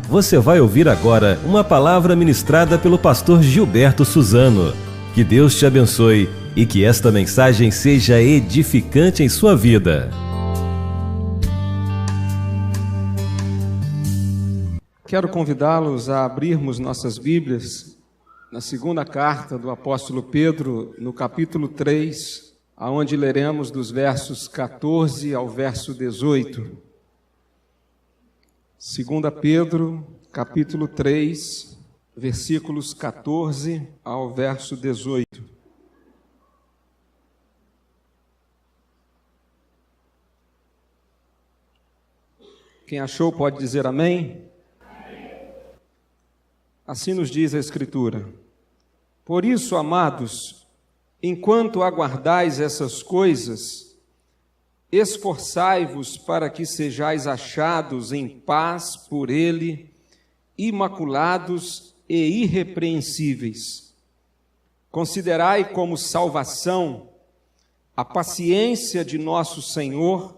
Você vai ouvir agora uma palavra ministrada pelo pastor Gilberto Suzano. Que Deus te abençoe e que esta mensagem seja edificante em sua vida. Quero convidá-los a abrirmos nossas Bíblias na segunda carta do apóstolo Pedro, no capítulo 3, aonde leremos dos versos 14 ao verso 18. 2 Pedro, capítulo 3, versículos 14 ao verso 18. Quem achou pode dizer amém? Assim nos diz a Escritura. Por isso, amados, enquanto aguardais essas coisas, esforçai-vos para que sejais achados em paz por Ele, imaculados e irrepreensíveis. Considerai como salvação a paciência de nosso Senhor,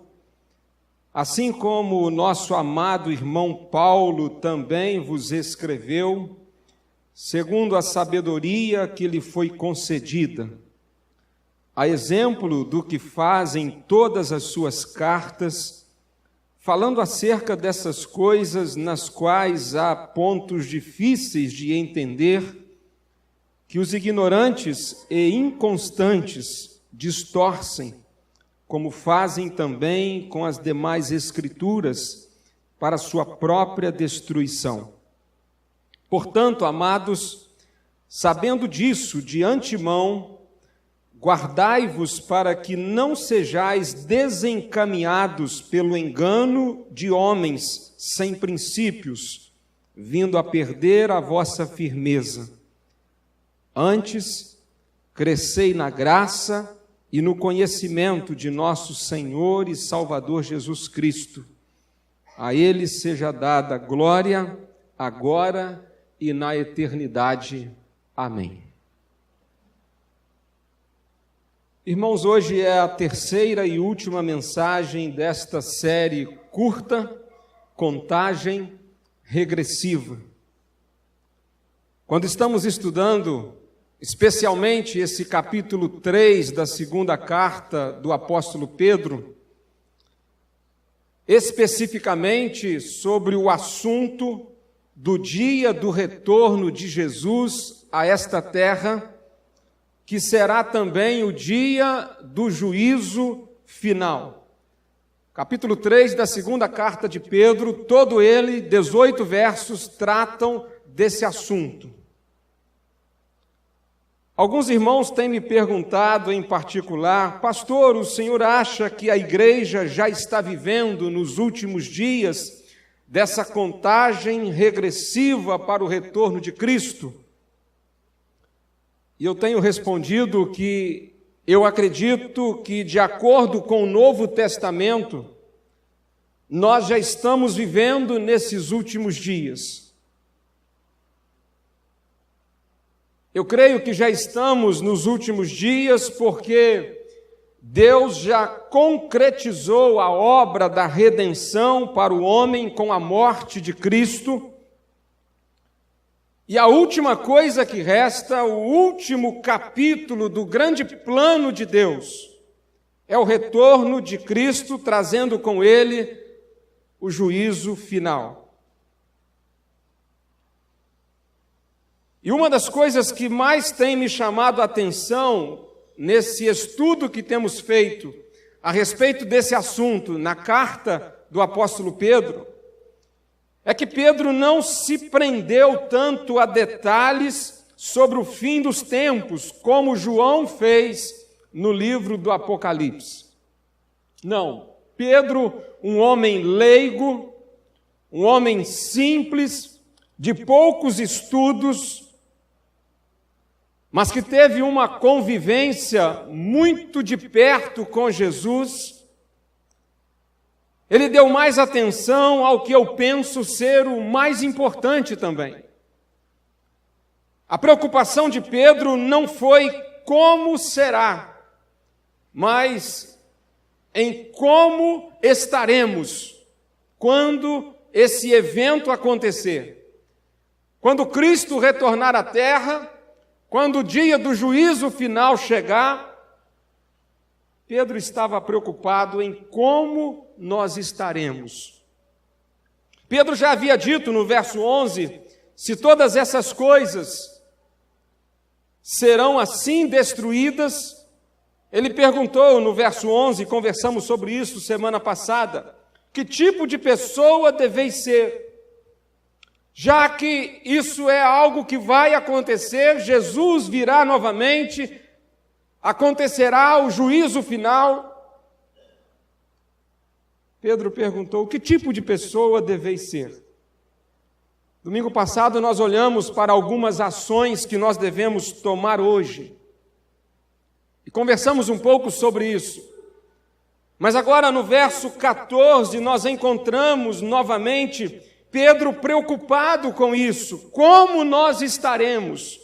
assim como o nosso amado irmão Paulo também vos escreveu, segundo a sabedoria que lhe foi concedida, a exemplo do que fazem todas as suas cartas, falando acerca dessas coisas nas quais há pontos difíceis de entender, que os ignorantes e inconstantes distorcem, como fazem também com as demais Escrituras, para sua própria destruição. Portanto, amados, sabendo disso de antemão, guardai-vos para que não sejais desencaminhados pelo engano de homens sem princípios, vindo a perder a vossa firmeza. Antes, crescei na graça e no conhecimento de nosso Senhor e Salvador Jesus Cristo. A Ele seja dada glória, agora e na eternidade. Amém. Irmãos, hoje é a terceira e última mensagem desta série curta, Contagem Regressiva. Quando estamos estudando, especialmente esse capítulo 3 da segunda carta do apóstolo Pedro, especificamente sobre o assunto do dia do retorno de Jesus a esta terra, que será também o dia do juízo final. Capítulo 3 da segunda carta de Pedro, todo ele, 18 versos, tratam desse assunto. Alguns irmãos têm me perguntado em particular, pastor, o senhor acha que a igreja já está vivendo nos últimos dias dessa contagem regressiva para o retorno de Cristo? E eu tenho respondido que eu acredito que, de acordo com o Novo Testamento, nós já estamos vivendo nesses últimos dias. Eu creio que já estamos nos últimos dias porque Deus já concretizou a obra da redenção para o homem com a morte de Cristo. E a última coisa que resta, o último capítulo do grande plano de Deus, é o retorno de Cristo, trazendo com ele o juízo final. E uma das coisas que mais tem me chamado a atenção nesse estudo que temos feito a respeito desse assunto na carta do apóstolo Pedro, é que Pedro não se prendeu tanto a detalhes sobre o fim dos tempos, como João fez no livro do Apocalipse. Não, Pedro, um homem leigo, um homem simples, de poucos estudos, mas que teve uma convivência muito de perto com Jesus, ele deu mais atenção ao que eu penso ser o mais importante também. A preocupação de Pedro não foi como será, mas em como estaremos quando esse evento acontecer, quando Cristo retornar à terra, quando o dia do juízo final chegar, Pedro estava preocupado em como nós estaremos. Pedro já havia dito no verso 11, se todas essas coisas serão assim destruídas, ele perguntou no verso 11, conversamos sobre isso semana passada, que tipo de pessoa deveis ser? Já que isso é algo que vai acontecer, Jesus virá novamente, acontecerá o juízo final. Pedro perguntou, que tipo de pessoa deveis ser? Domingo passado nós olhamos para algumas ações que nós devemos tomar hoje. E conversamos um pouco sobre isso. Mas agora no verso 14 nós encontramos novamente Pedro preocupado com isso. Como nós estaremos?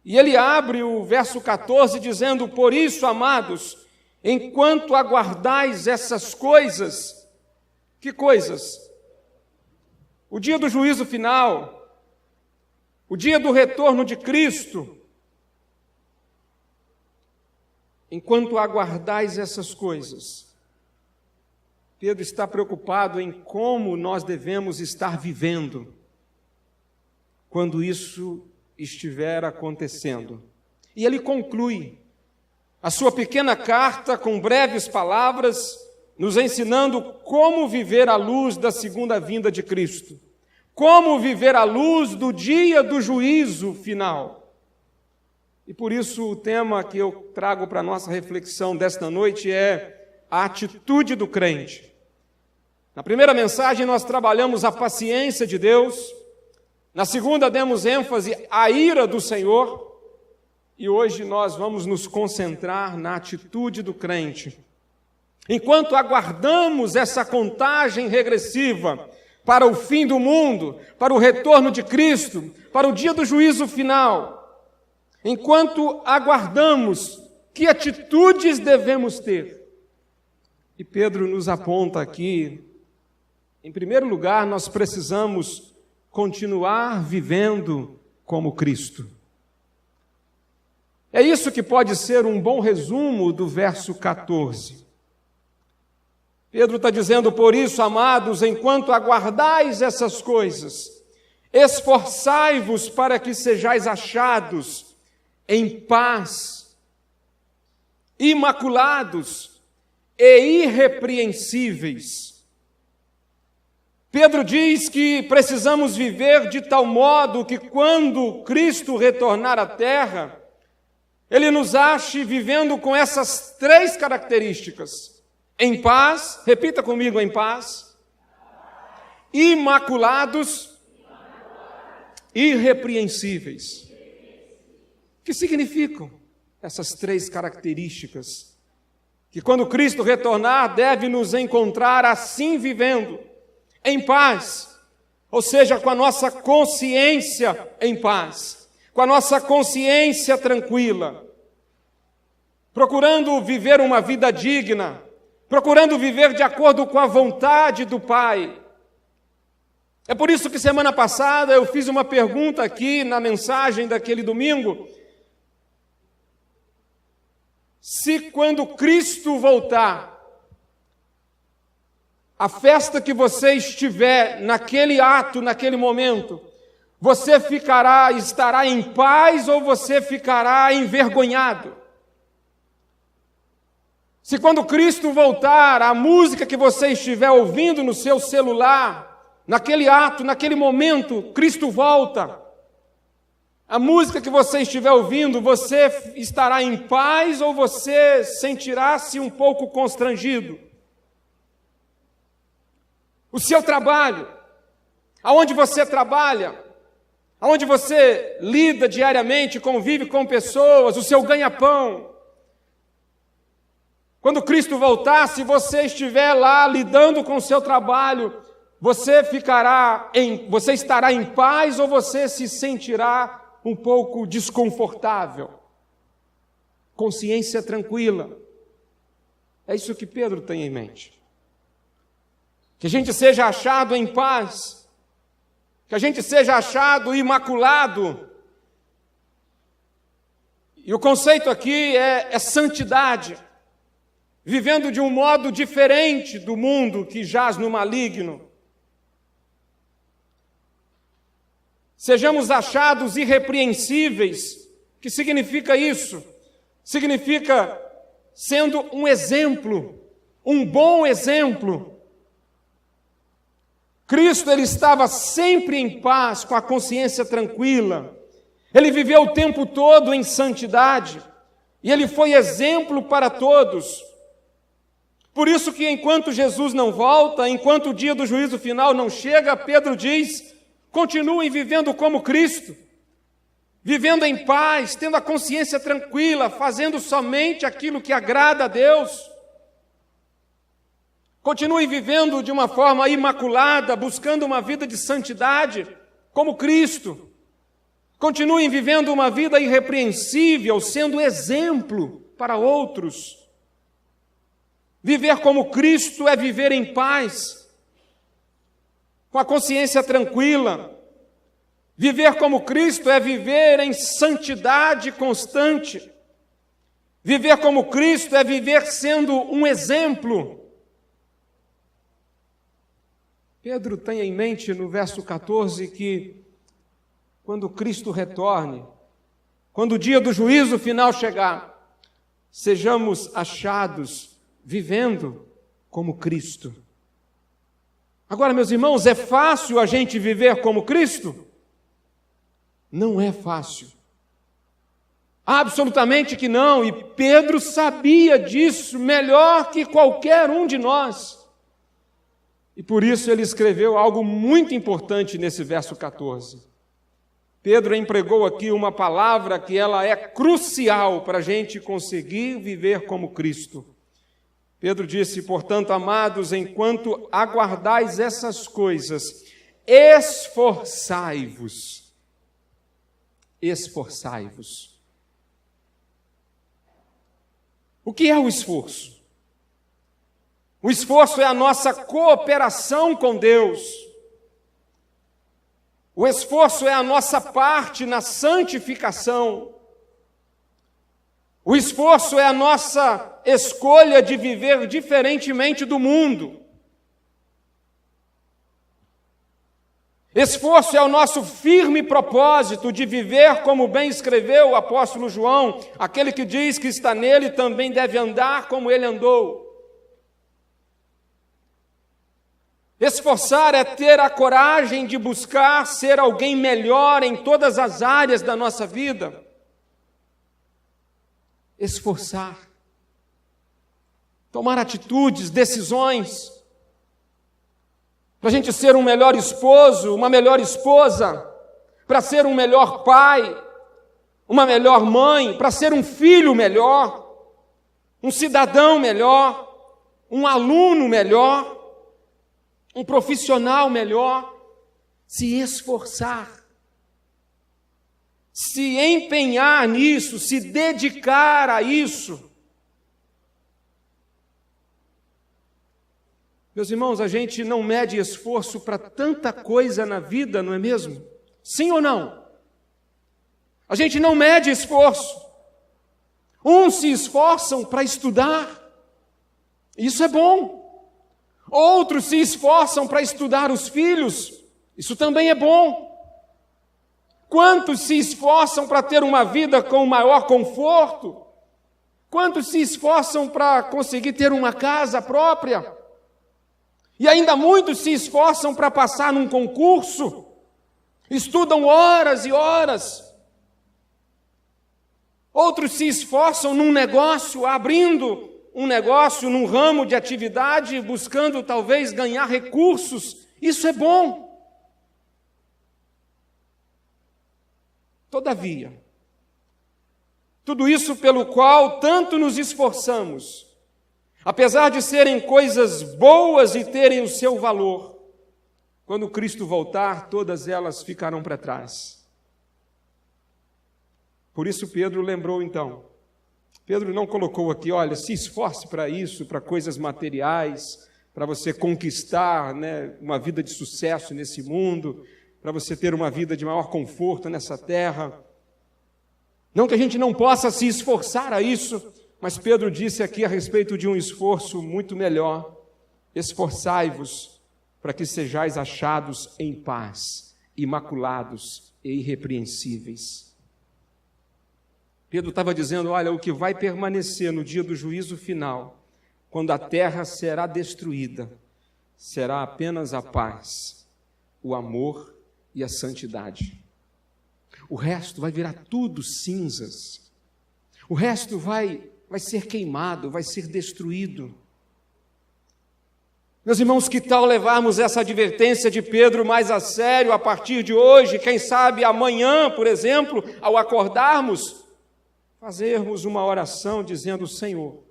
E ele abre o verso 14 dizendo, por isso, amados, enquanto aguardais essas coisas, que coisas? O dia do juízo final, o dia do retorno de Cristo. Enquanto aguardais essas coisas, Pedro está preocupado em como nós devemos estar vivendo quando isso estiver acontecendo. E ele conclui a sua pequena carta com breves palavras, nos ensinando como viver à luz da segunda vinda de Cristo, como viver à luz do dia do juízo final. E por isso o tema que eu trago para a nossa reflexão desta noite é a atitude do crente. Na primeira mensagem nós trabalhamos a paciência de Deus, na segunda demos ênfase à ira do Senhor, e hoje nós vamos nos concentrar na atitude do crente. Enquanto aguardamos essa contagem regressiva para o fim do mundo, para o retorno de Cristo, para o dia do juízo final, enquanto aguardamos, que atitudes devemos ter? E Pedro nos aponta aqui, em primeiro lugar, nós precisamos continuar vivendo como Cristo. É isso que pode ser um bom resumo do verso 14. Pedro está dizendo, por isso, amados, enquanto aguardais essas coisas, esforçai-vos para que sejais achados em paz, imaculados e irrepreensíveis. Pedro diz que precisamos viver de tal modo que quando Cristo retornar à terra, Ele nos ache vivendo com essas três características. Em paz, repita comigo, em paz, imaculados, irrepreensíveis. O que significam essas três características? Que quando Cristo retornar, deve nos encontrar assim vivendo, em paz, ou seja, com a nossa consciência em paz, com a nossa consciência tranquila, procurando viver uma vida digna, procurando viver de acordo com a vontade do Pai. É por isso que semana passada eu fiz uma pergunta aqui na mensagem daquele domingo, se quando Cristo voltar, a festa que você estiver naquele ato, naquele momento, você estará em paz ou você ficará envergonhado? Se quando Cristo voltar, a música que você estiver ouvindo no seu celular, naquele ato, naquele momento, Cristo volta, a música que você estiver ouvindo, você estará em paz ou você sentirá-se um pouco constrangido? O seu trabalho, aonde você trabalha, aonde você lida diariamente, convive com pessoas, o seu ganha-pão. Quando Cristo voltar, se você estiver lá lidando com o seu trabalho, você estará em paz ou você se sentirá um pouco desconfortável? Consciência tranquila. É isso que Pedro tem em mente. que a gente seja achado em paz, que a gente seja achado imaculado. E o conceito aqui é santidade, vivendo de um modo diferente do mundo que jaz no maligno. Sejamos achados irrepreensíveis. O que significa isso? Significa sendo um exemplo, um bom exemplo. Cristo, ele estava sempre em paz, com a consciência tranquila. Ele viveu o tempo todo em santidade e ele foi exemplo para todos. Por isso que enquanto Jesus não volta, enquanto o dia do juízo final não chega, Pedro diz: continuem vivendo como Cristo, vivendo em paz, tendo a consciência tranquila, fazendo somente aquilo que agrada a Deus. Continuem vivendo de uma forma imaculada, buscando uma vida de santidade, como Cristo. Continuem vivendo uma vida irrepreensível, sendo exemplo para outros. Viver como Cristo é viver em paz, com a consciência tranquila. Viver como Cristo é viver em santidade constante. Viver como Cristo é viver sendo um exemplo. Pedro tem em mente no verso 14 que quando Cristo retorne, quando o dia do juízo final chegar, sejamos achados vivendo como Cristo. Agora, meus irmãos, é fácil a gente viver como Cristo? Não é fácil. Absolutamente que não, e Pedro sabia disso melhor que qualquer um de nós. E por isso ele escreveu algo muito importante nesse verso 14. Pedro empregou aqui uma palavra que ela é crucial para a gente conseguir viver como Cristo. Pedro disse: portanto, amados, enquanto aguardais essas coisas, esforçai-vos. Esforçai-vos. O que é o esforço? O esforço é a nossa cooperação com Deus. O esforço é a nossa parte na santificação. O esforço é a nossa escolha de viver diferentemente do mundo. Esforço é o nosso firme propósito de viver como bem escreveu o apóstolo João, aquele que diz que está nele também deve andar como ele andou. Esforçar é ter a coragem de buscar ser alguém melhor em todas as áreas da nossa vida. Esforçar. Tomar atitudes, decisões, para a gente ser um melhor esposo, uma melhor esposa, para ser um melhor pai, uma melhor mãe, para ser um filho melhor, um cidadão melhor, um aluno melhor, um profissional melhor. Se esforçar, se empenhar nisso, se dedicar a isso. Meus irmãos, a gente não mede esforço para tanta coisa na vida, não é mesmo? Sim ou não? A gente não mede esforço. Uns se esforçam para estudar, isso é bom. Outros se esforçam para estudar os filhos, isso também é bom. Quantos se esforçam para ter uma vida com maior conforto? Quantos se esforçam para conseguir ter uma casa própria? E ainda muitos se esforçam para passar num concurso, estudam horas e horas. Outros se esforçam num negócio, abrindo um negócio num ramo de atividade, buscando talvez ganhar recursos. Isso é bom. Todavia, tudo isso pelo qual tanto nos esforçamos, apesar de serem coisas boas e terem o seu valor, quando Cristo voltar, todas elas ficarão para trás. Por isso Pedro lembrou então. Pedro não colocou aqui, olha, se esforce para isso, para coisas materiais, para você conquistar, né, uma vida de sucesso nesse mundo, para você ter uma vida de maior conforto nessa terra. Não que a gente não possa se esforçar a isso, mas Pedro disse aqui a respeito de um esforço muito melhor. Esforçai-vos para que sejais achados em paz, imaculados e irrepreensíveis. Pedro estava dizendo, olha, o que vai permanecer no dia do juízo final, quando a terra será destruída, será apenas a paz, o amor e a santidade. O resto vai virar tudo cinzas. O resto vai ser queimado, vai ser destruído. Meus irmãos, que tal levarmos essa advertência de Pedro mais a sério a partir de hoje? Quem sabe amanhã, por exemplo, ao acordarmos, fazermos uma oração dizendo, Senhor,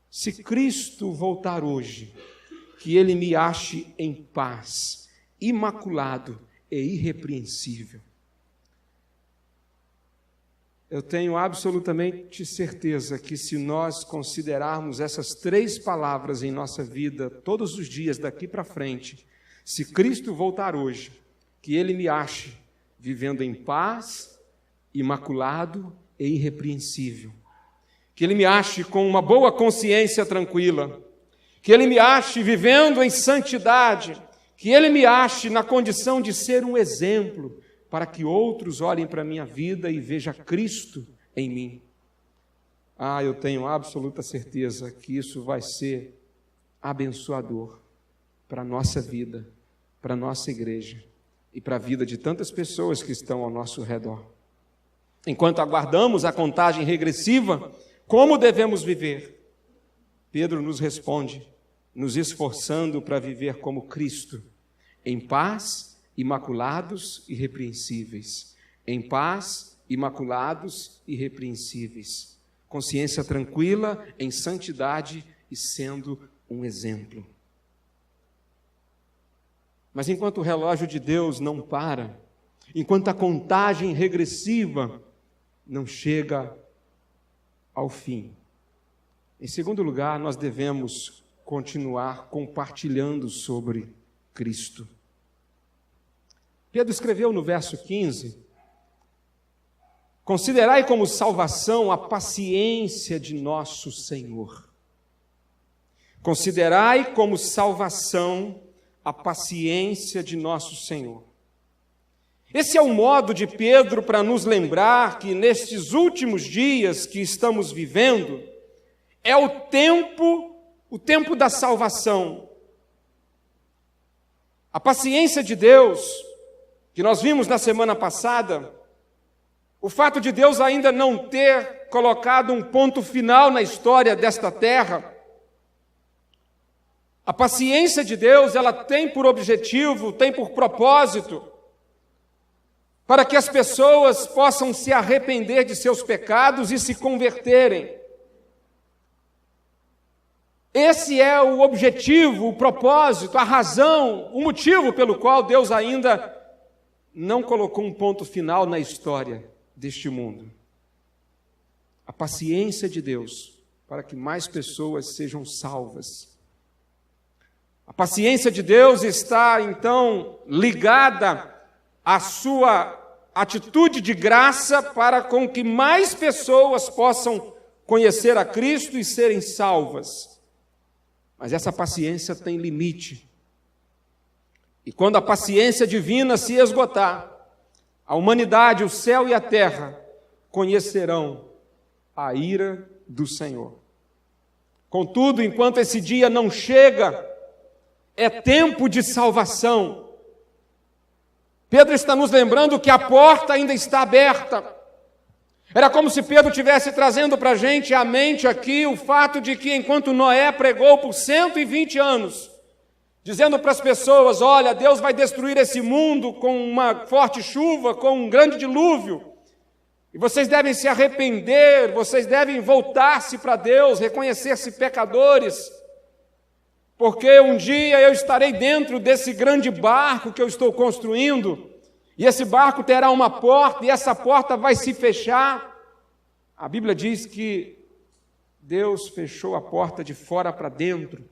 se Cristo voltar hoje, que Ele me ache em paz, imaculado e irrepreensível. Eu tenho absolutamente certeza que se nós considerarmos essas 3 palavras em nossa vida, todos os dias daqui para frente, se Cristo voltar hoje, que Ele me ache vivendo em paz, imaculado e irrepreensível. Que Ele me ache com uma boa consciência tranquila. Que Ele me ache vivendo em santidade. Que Ele me ache na condição de ser um exemplo, para que outros olhem para a minha vida e vejam Cristo em mim. Eu tenho absoluta certeza que isso vai ser abençoador para a nossa vida, para a nossa igreja e para a vida de tantas pessoas que estão ao nosso redor. Enquanto aguardamos a contagem regressiva, como devemos viver? Pedro nos responde, nos esforçando para viver como Cristo, em paz, imaculados e irrepreensíveis. Em paz, imaculados e irrepreensíveis. Consciência tranquila, em santidade e sendo um exemplo. Mas enquanto o relógio de Deus não para, enquanto a contagem regressiva não chega ao fim, em segundo lugar, nós devemos continuar compartilhando sobre Cristo. Pedro escreveu no verso 15, considerai como salvação a paciência de nosso Senhor. Considerai como salvação a paciência de nosso Senhor. Esse é o modo de Pedro para nos lembrar que nestes últimos dias que estamos vivendo, é o tempo da salvação. A paciência de Deus, que nós vimos na semana passada, o fato de Deus ainda não ter colocado um ponto final na história desta terra, a paciência de Deus, ela tem por objetivo, tem por propósito, para que as pessoas possam se arrepender de seus pecados e se converterem. Esse é o objetivo, o propósito, a razão, o motivo pelo qual Deus ainda não colocou um ponto final na história deste mundo. A paciência de Deus para que mais pessoas sejam salvas. A paciência de Deus está, então, ligada à sua atitude de graça para com que mais pessoas possam conhecer a Cristo e serem salvas. Mas essa paciência tem limite. E quando a paciência divina se esgotar, a humanidade, o céu e a terra conhecerão a ira do Senhor. Contudo, enquanto esse dia não chega, é tempo de salvação. Pedro está nos lembrando que a porta ainda está aberta. Era como se Pedro estivesse trazendo para a gente à mente aqui o fato de que enquanto Noé pregou por 120 anos, dizendo para as pessoas, olha, Deus vai destruir esse mundo com uma forte chuva, com um grande dilúvio, e vocês devem se arrepender, vocês devem voltar-se para Deus, reconhecer-se pecadores, porque um dia eu estarei dentro desse grande barco que eu estou construindo, e esse barco terá uma porta, e essa porta vai se fechar. A Bíblia diz que Deus fechou a porta de fora para dentro,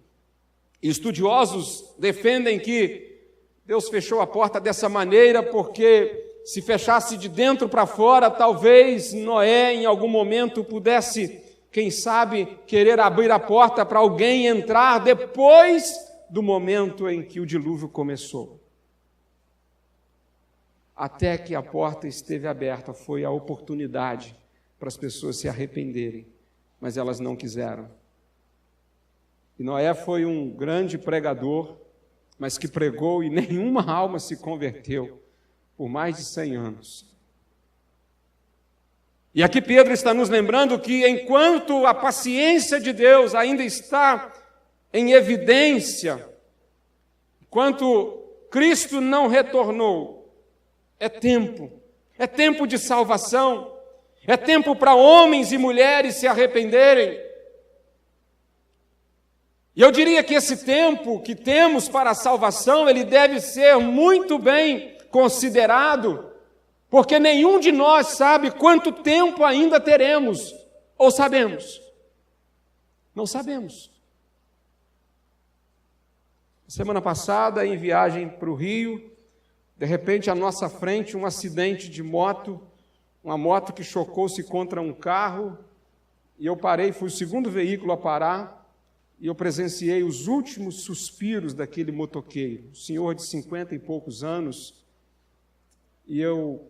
Estudiosos defendem que Deus fechou a porta dessa maneira porque, se fechasse de dentro para fora, talvez Noé em algum momento pudesse, quem sabe, querer abrir a porta para alguém entrar depois do momento em que o dilúvio começou. Até que a porta esteve aberta, foi a oportunidade para as pessoas se arrependerem, mas elas não quiseram. E Noé foi um grande pregador, mas que pregou e nenhuma alma se converteu por mais de 100 anos. E aqui Pedro está nos lembrando que enquanto a paciência de Deus ainda está em evidência, enquanto Cristo não retornou, é tempo de salvação, é tempo para homens e mulheres se arrependerem. E eu diria que esse tempo que temos para a salvação, ele deve ser muito bem considerado, porque nenhum de nós sabe quanto tempo ainda teremos, ou sabemos? Não sabemos. Semana passada, em viagem para o Rio, de repente, à nossa frente, um acidente de moto, uma moto que chocou-se contra um carro, e eu parei, fui o segundo veículo a parar, e eu presenciei os últimos suspiros daquele motoqueiro, um senhor de 50 e poucos anos, e eu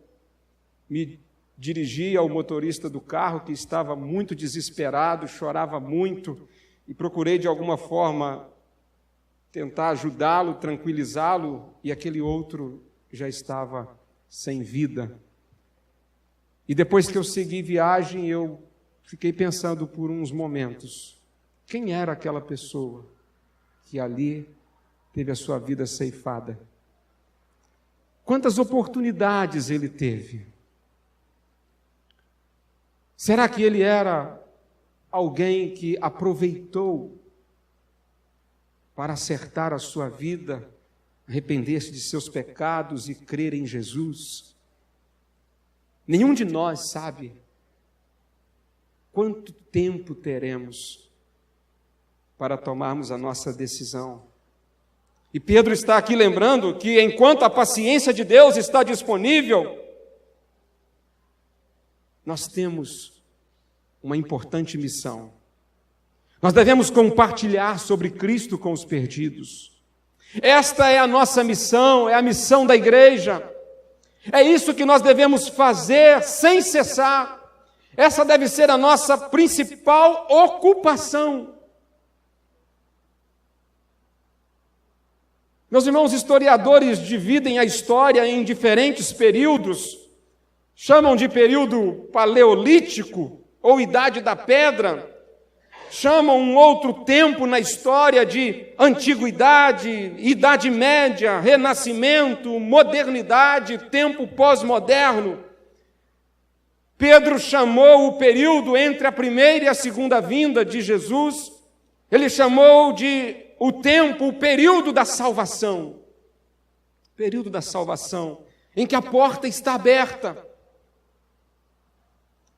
me dirigi ao motorista do carro, que estava muito desesperado, chorava muito, e procurei de alguma forma tentar ajudá-lo, tranquilizá-lo, e aquele outro já estava sem vida. E depois que eu segui viagem, eu fiquei pensando por uns momentos, quem era aquela pessoa que ali teve a sua vida ceifada? Quantas oportunidades ele teve? Será que ele era alguém que aproveitou para acertar a sua vida, arrepender-se de seus pecados e crer em Jesus? Nenhum de nós sabe quanto tempo teremos para tomarmos a nossa decisão. E Pedro está aqui lembrando que enquanto a paciência de Deus está disponível, nós temos uma importante missão. Nós devemos compartilhar sobre Cristo com os perdidos. Esta é a nossa missão, é a missão da igreja. É isso que nós devemos fazer sem cessar. Essa deve ser a nossa principal ocupação. Meus irmãos, historiadores dividem a história em diferentes períodos, chamam de período paleolítico ou idade da pedra, chamam um outro tempo na história de antiguidade, idade média, renascimento, modernidade, tempo pós-moderno. Pedro chamou o período entre a primeira e a segunda vinda de Jesus, ele chamou de o tempo, o período da salvação, em que a porta está aberta.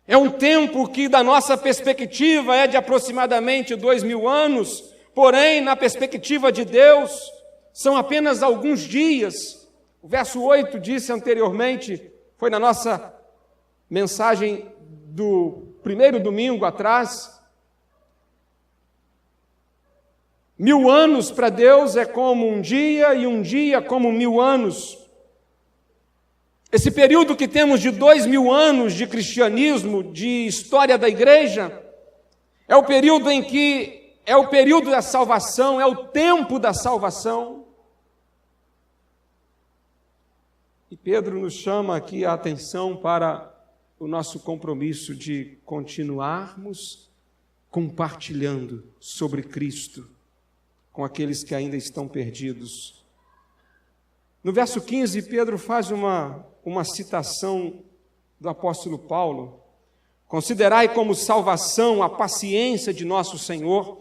É um tempo que, da nossa perspectiva, é de aproximadamente 2000 anos, porém, na perspectiva de Deus, são apenas alguns dias. O verso 8 disse anteriormente, foi na nossa mensagem do primeiro domingo atrás, 1000 anos para Deus é como um dia, e um dia como 1000 anos. Esse período que temos de 2000 anos de cristianismo, de história da igreja, é o período em que é o período da salvação, é o tempo da salvação. E Pedro nos chama aqui a atenção para o nosso compromisso de continuarmos compartilhando sobre Cristo com aqueles que ainda estão perdidos. No verso 15, Pedro faz uma citação do apóstolo Paulo. Considerai como salvação a paciência de nosso Senhor,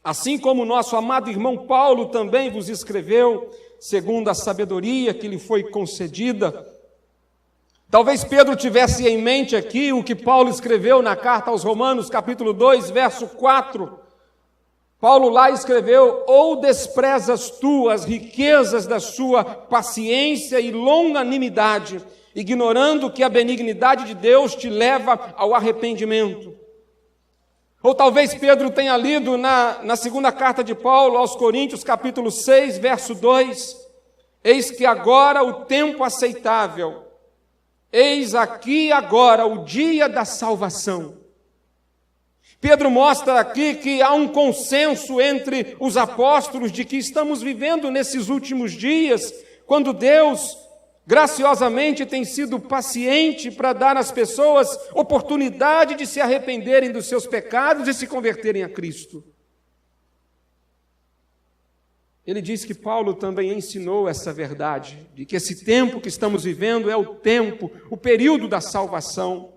assim como nosso amado irmão Paulo também vos escreveu, segundo a sabedoria que lhe foi concedida. Talvez Pedro tivesse em mente aqui o que Paulo escreveu na carta aos Romanos, capítulo 2, verso 4, Paulo lá escreveu: ou desprezas tu as riquezas da sua paciência e longanimidade, ignorando que a benignidade de Deus te leva ao arrependimento. Ou talvez Pedro tenha lido na segunda carta de Paulo aos Coríntios, capítulo 6, verso 2, eis que agora o tempo aceitável, eis aqui agora o dia da salvação. Pedro mostra aqui que há um consenso entre os apóstolos de que estamos vivendo nesses últimos dias, quando Deus graciosamente tem sido paciente para dar às pessoas oportunidade de se arrependerem dos seus pecados e se converterem a Cristo. Ele diz que Paulo também ensinou essa verdade, de que esse tempo que estamos vivendo é o tempo, o período da salvação.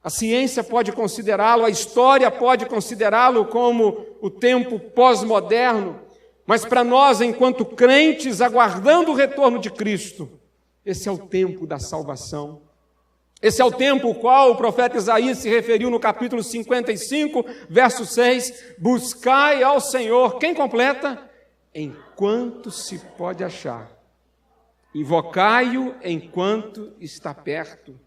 A ciência pode considerá-lo, a história pode considerá-lo como o tempo pós-moderno, mas para nós, enquanto crentes, aguardando o retorno de Cristo, esse é o tempo da salvação. Esse é o tempo ao qual o profeta Isaías se referiu no capítulo 55, verso 6, buscai ao Senhor, quem completa? Enquanto se pode achar, invocai-o enquanto está perto.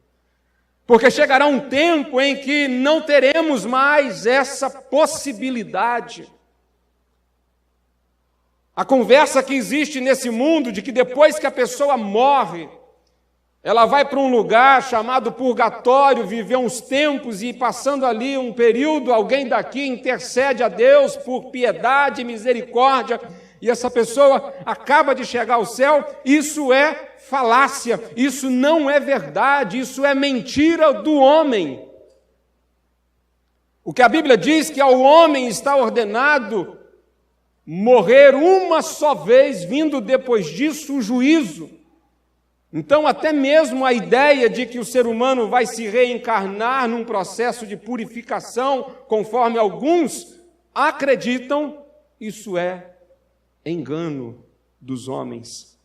Porque chegará um tempo em que não teremos mais essa possibilidade. A conversa que existe nesse mundo de que depois que a pessoa morre, ela vai para um lugar chamado purgatório, viver uns tempos e passando ali um período, alguém daqui intercede a Deus por piedade e misericórdia, e essa pessoa acaba de chegar ao céu. Isso é falácia, isso não é verdade, isso é mentira do homem. O que a Bíblia diz que ao homem está ordenado morrer uma só vez, vindo depois disso o juízo. Então, até mesmo a ideia de que o ser humano vai se reencarnar num processo de purificação, conforme alguns acreditam, isso é engano dos homens.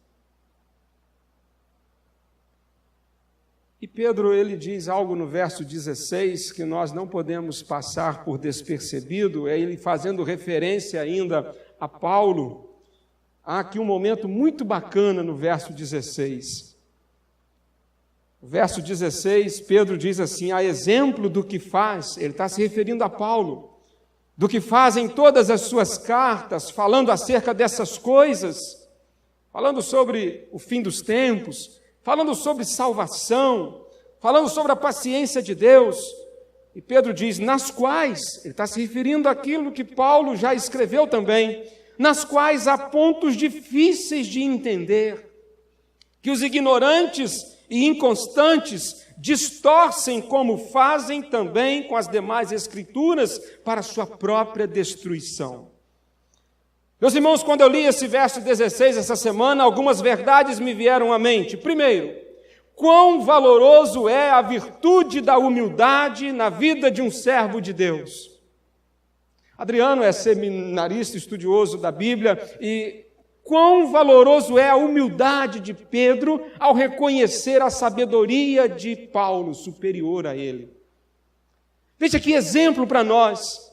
E Pedro, ele diz algo no verso 16 que nós não podemos passar por despercebido, é ele fazendo referência ainda a Paulo. Há aqui um momento muito bacana no verso 16. O verso 16, Pedro diz assim: a exemplo do que faz, ele está se referindo a Paulo, do que fazem todas as suas cartas, falando acerca dessas coisas, falando sobre o fim dos tempos, falando sobre salvação, falando sobre a paciência de Deus. E Pedro diz, nas quais, ele está se referindo àquilo que Paulo já escreveu também, nas quais há pontos difíceis de entender, que os ignorantes e inconstantes distorcem como fazem também com as demais escrituras para sua própria destruição. Meus irmãos, quando eu li esse verso 16 essa semana, algumas verdades me vieram à mente. Primeiro, quão valoroso é a virtude da humildade na vida de um servo de Deus. Adriano é seminarista, estudioso da Bíblia, e quão valoroso é a humildade de Pedro ao reconhecer a sabedoria de Paulo superior a ele. Veja que exemplo para nós.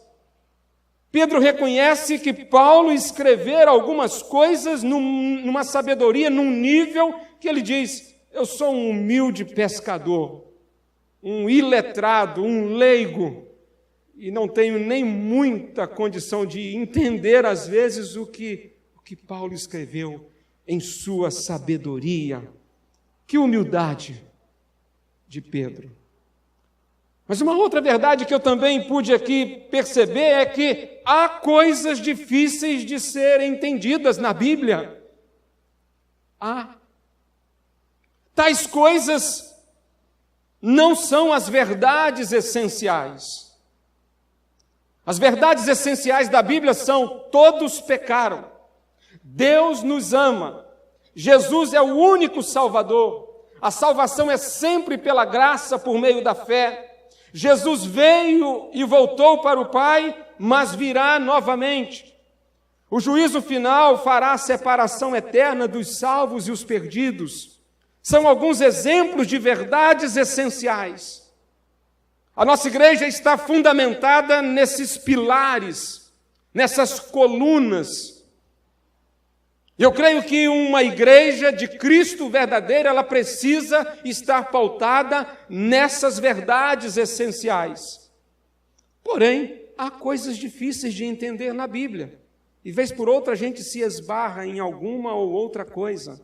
Pedro reconhece que Paulo escrever algumas coisas numa sabedoria, num nível que ele diz, eu sou um humilde pescador, um iletrado, um leigo, e não tenho nem muita condição de entender às vezes o que Paulo escreveu em sua sabedoria. Que humildade de Pedro. Mas uma outra verdade que eu também pude aqui perceber é que há coisas difíceis de serem entendidas na Bíblia. Há. Tais coisas não são as verdades essenciais. As verdades essenciais da Bíblia são: todos pecaram, Deus nos ama, Jesus é o único Salvador, a salvação é sempre pela graça por meio da fé. Jesus veio e voltou para o Pai, mas virá novamente. O juízo final fará a separação eterna dos salvos e os perdidos. São alguns exemplos de verdades essenciais. A nossa igreja está fundamentada nesses pilares, nessas colunas. E eu creio que uma igreja de Cristo verdadeira, ela precisa estar pautada nessas verdades essenciais. Porém, há coisas difíceis de entender na Bíblia. E vez por outra a gente se esbarra em alguma ou outra coisa,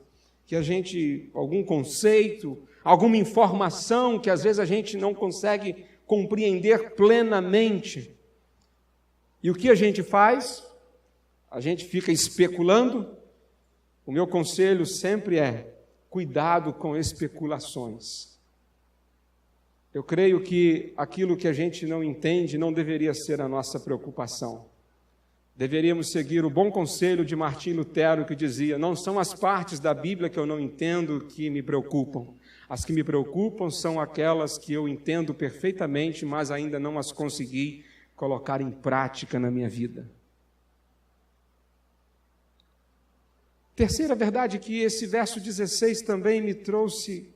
algum conceito, alguma informação que às vezes a gente não consegue compreender plenamente. E o que a gente faz? A gente fica especulando. O meu conselho sempre é: cuidado com especulações. Eu creio que aquilo que a gente não entende não deveria ser a nossa preocupação. Deveríamos seguir o bom conselho de Martim Lutero, que dizia: não são as partes da Bíblia que eu não entendo que me preocupam. As que me preocupam são aquelas que eu entendo perfeitamente, mas ainda não as consegui colocar em prática na minha vida. Terceira verdade que esse verso 16 também me trouxe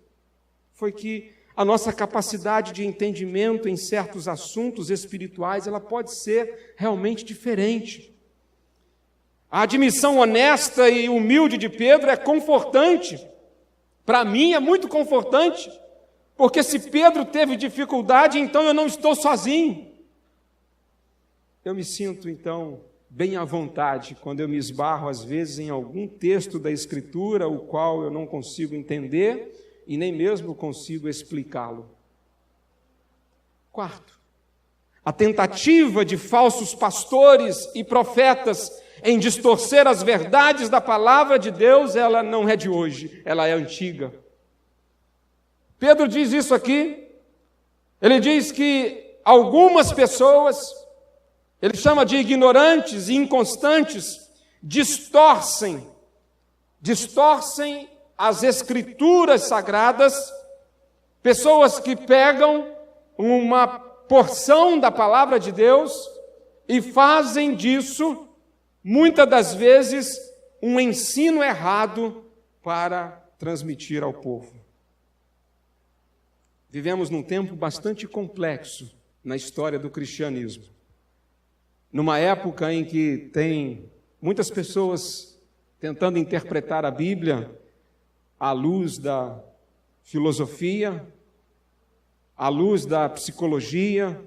foi que a nossa capacidade de entendimento em certos assuntos espirituais, ela pode ser realmente diferente. A admissão honesta e humilde de Pedro é confortante. Para mim é muito confortante, porque se Pedro teve dificuldade, então eu não estou sozinho. Eu me sinto, então, bem à vontade quando eu me esbarro, às vezes, em algum texto da Escritura, o qual eu não consigo entender e nem mesmo consigo explicá-lo. Quarto, a tentativa de falsos pastores e profetas em distorcer as verdades da palavra de Deus, ela não é de hoje, ela é antiga. Pedro diz isso aqui, ele diz que algumas pessoas, ele chama de ignorantes e inconstantes, distorcem as escrituras sagradas, pessoas que pegam uma porção da palavra de Deus e fazem disso, muitas das vezes, um ensino errado para transmitir ao povo. Vivemos num tempo bastante complexo na história do cristianismo. Numa época em que tem muitas pessoas tentando interpretar a Bíblia à luz da filosofia, à luz da psicologia,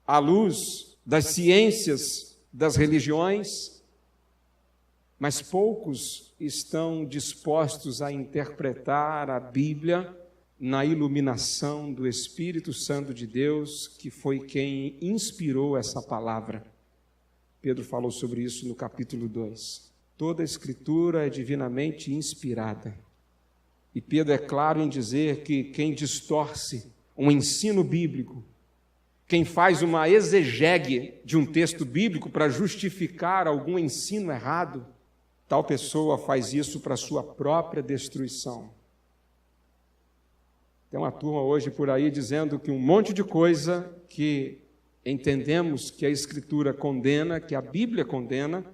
à luz das ciências, das religiões, mas poucos estão dispostos a interpretar a Bíblia na iluminação do Espírito Santo de Deus, que foi quem inspirou essa palavra. Pedro falou sobre isso no capítulo 2. Toda a Escritura é divinamente inspirada. E Pedro é claro em dizer que quem distorce um ensino bíblico, quem faz uma exegese de um texto bíblico para justificar algum ensino errado, tal pessoa faz isso para sua própria destruição. Tem uma turma hoje por aí dizendo que um monte de coisa que entendemos que a Escritura condena, que a Bíblia condena,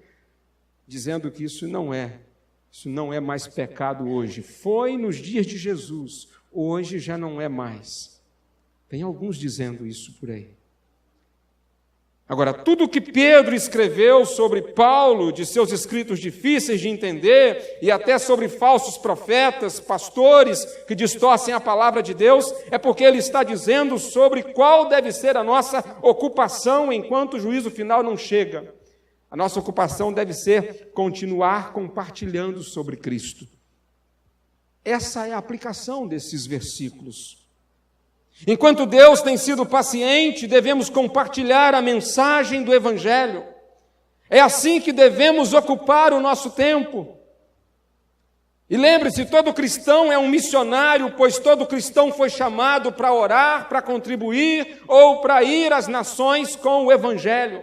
dizendo que isso não é mais pecado hoje. Foi nos dias de Jesus, hoje já não é mais. Tem alguns dizendo isso por aí. Agora, tudo o que Pedro escreveu sobre Paulo, de seus escritos difíceis de entender, e até sobre falsos profetas, pastores que distorcem a palavra de Deus, é porque ele está dizendo sobre qual deve ser a nossa ocupação enquanto o juízo final não chega. A nossa ocupação deve ser continuar compartilhando sobre Cristo. Essa é a aplicação desses versículos. Enquanto Deus tem sido paciente, devemos compartilhar a mensagem do Evangelho. É assim que devemos ocupar o nosso tempo. E lembre-se, todo cristão é um missionário, pois todo cristão foi chamado para orar, para contribuir ou para ir às nações com o Evangelho.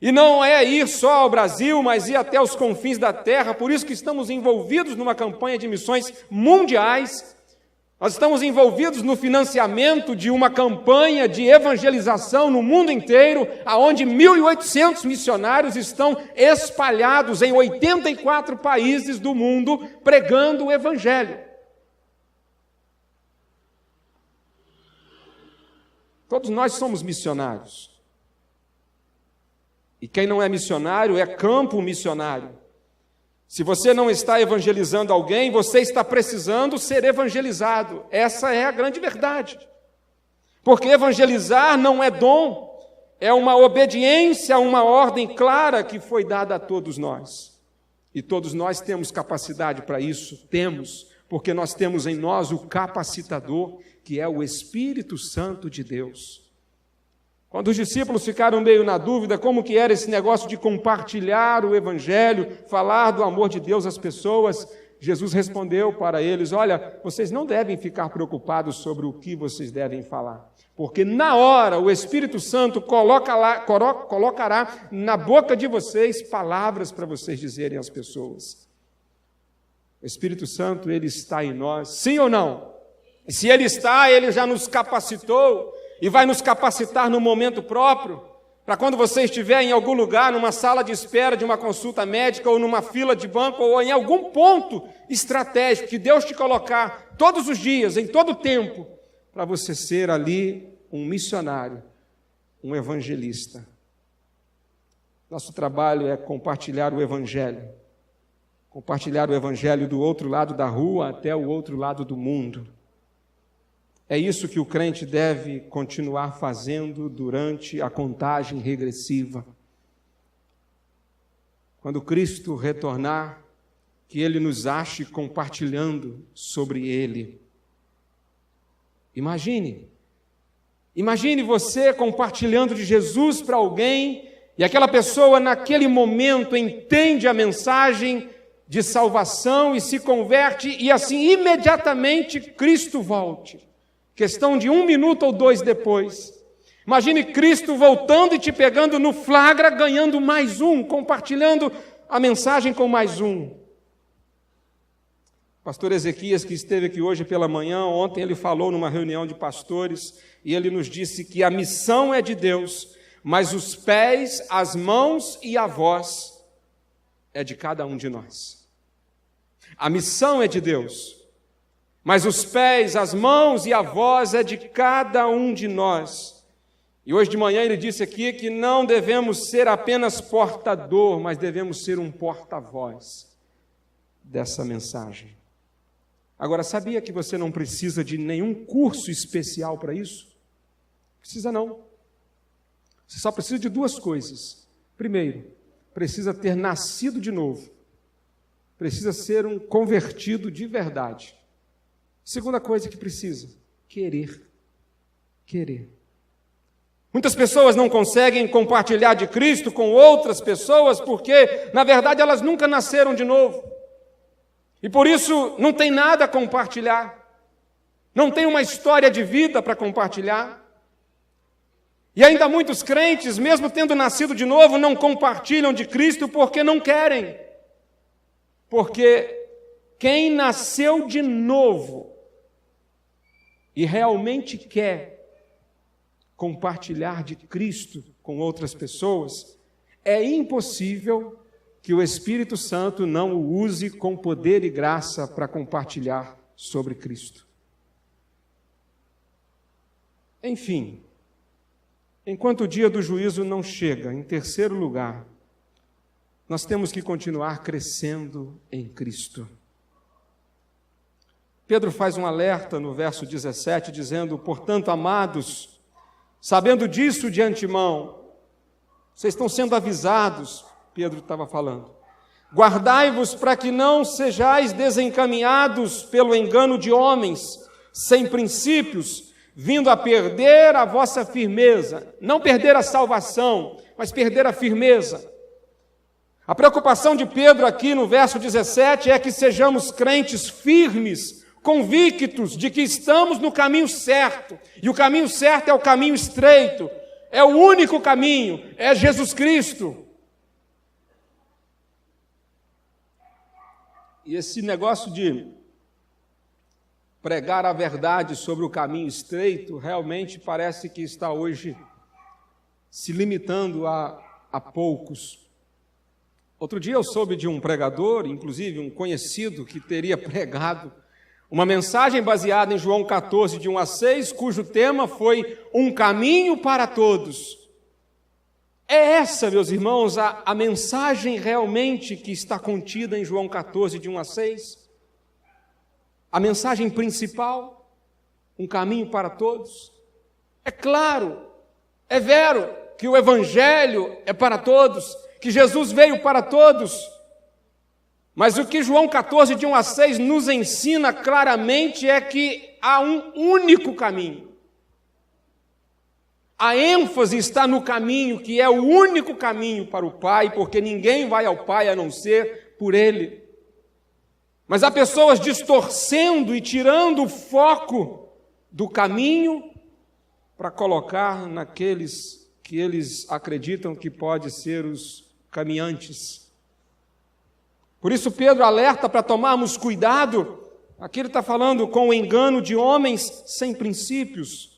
E não é ir só ao Brasil, mas ir até os confins da terra. Por isso que estamos envolvidos numa campanha de missões mundiais. Nós estamos envolvidos no financiamento de uma campanha de evangelização no mundo inteiro, onde 1.800 missionários estão espalhados em 84 países do mundo, pregando o Evangelho. Todos nós somos missionários. E quem não é missionário é campo missionário. Se você não está evangelizando alguém, você está precisando ser evangelizado. Essa é a grande verdade. Porque evangelizar não é dom, é uma obediência a uma ordem clara que foi dada a todos nós. E todos nós temos capacidade para isso, temos, porque nós temos em nós o capacitador, que é o Espírito Santo de Deus. Quando os discípulos ficaram meio na dúvida como que era esse negócio de compartilhar o Evangelho, falar do amor de Deus às pessoas, Jesus respondeu para eles: olha, vocês não devem ficar preocupados sobre o que vocês devem falar, porque na hora o Espírito Santo colocará na boca de vocês palavras para vocês dizerem às pessoas. O Espírito Santo, ele está em nós, sim ou não? E se ele está, ele já nos capacitou e vai nos capacitar no momento próprio, para quando você estiver em algum lugar, numa sala de espera de uma consulta médica, ou numa fila de banco, ou em algum ponto estratégico que Deus te colocar todos os dias, em todo o tempo, para você ser ali um missionário, um evangelista. Nosso trabalho é compartilhar o Evangelho do outro lado da rua até o outro lado do mundo. É isso que o crente deve continuar fazendo durante a contagem regressiva. Quando Cristo retornar, que Ele nos ache compartilhando sobre Ele. Imagine você compartilhando de Jesus para alguém, e aquela pessoa naquele momento entende a mensagem de salvação e se converte, e assim imediatamente Cristo volte. Questão de 1 minuto ou 2 depois. Imagine Cristo voltando e te pegando no flagra, ganhando mais um, compartilhando a mensagem com mais um. Pastor Ezequias, que esteve aqui hoje pela manhã, ontem ele falou numa reunião de pastores, e ele nos disse que a missão é de Deus, mas os pés, as mãos e a voz é de cada um de nós. A missão é de Deus, mas os pés, as mãos e a voz é de cada um de nós. E hoje de manhã ele disse aqui que não devemos ser apenas portador, mas devemos ser um porta-voz dessa mensagem. Agora, sabia que você não precisa de nenhum curso especial para isso? Precisa não. Você só precisa de 2 coisas. Primeiro, precisa ter nascido de novo. Precisa ser um convertido de verdade. Segunda coisa que precisa, querer. Muitas pessoas não conseguem compartilhar de Cristo com outras pessoas porque, na verdade, elas nunca nasceram de novo. E por isso não tem nada a compartilhar. Não tem uma história de vida para compartilhar. E ainda muitos crentes, mesmo tendo nascido de novo, não compartilham de Cristo porque não querem. Porque quem nasceu de novo e realmente quer compartilhar de Cristo com outras pessoas, é impossível que o Espírito Santo não o use com poder e graça para compartilhar sobre Cristo. Enfim, enquanto o dia do juízo não chega, em terceiro lugar, nós temos que continuar crescendo em Cristo. Pedro faz um alerta no verso 17, dizendo: portanto, amados, sabendo disso de antemão, vocês estão sendo avisados, Pedro estava falando, guardai-vos para que não sejais desencaminhados pelo engano de homens, sem princípios, vindo a perder a vossa firmeza, não perder a salvação, mas perder a firmeza. A preocupação de Pedro aqui no verso 17 é que sejamos crentes firmes, convictos de que estamos no caminho certo, e o caminho certo é o caminho estreito, é o único caminho, é Jesus Cristo. E esse negócio de pregar a verdade sobre o caminho estreito, realmente parece que está hoje se limitando a poucos. Outro dia eu soube de um pregador, inclusive um conhecido, que teria pregado Uma mensagem baseada em João 14, de 1 a 6, cujo tema foi um caminho para todos. É essa, meus irmãos, a mensagem realmente que está contida em João 14, de 1 a 6? A mensagem principal, um caminho para todos? É claro, é vero que o Evangelho é para todos, que Jesus veio para todos. Mas o que João 14, de 1 a 6, nos ensina claramente é que há um único caminho. A ênfase está no caminho, que é o único caminho para o Pai, porque ninguém vai ao Pai a não ser por Ele. Mas há pessoas distorcendo e tirando o foco do caminho para colocar naqueles que eles acreditam que pode ser os caminhantes. Por isso Pedro alerta para tomarmos cuidado. Aqui ele está falando com o engano de homens sem princípios.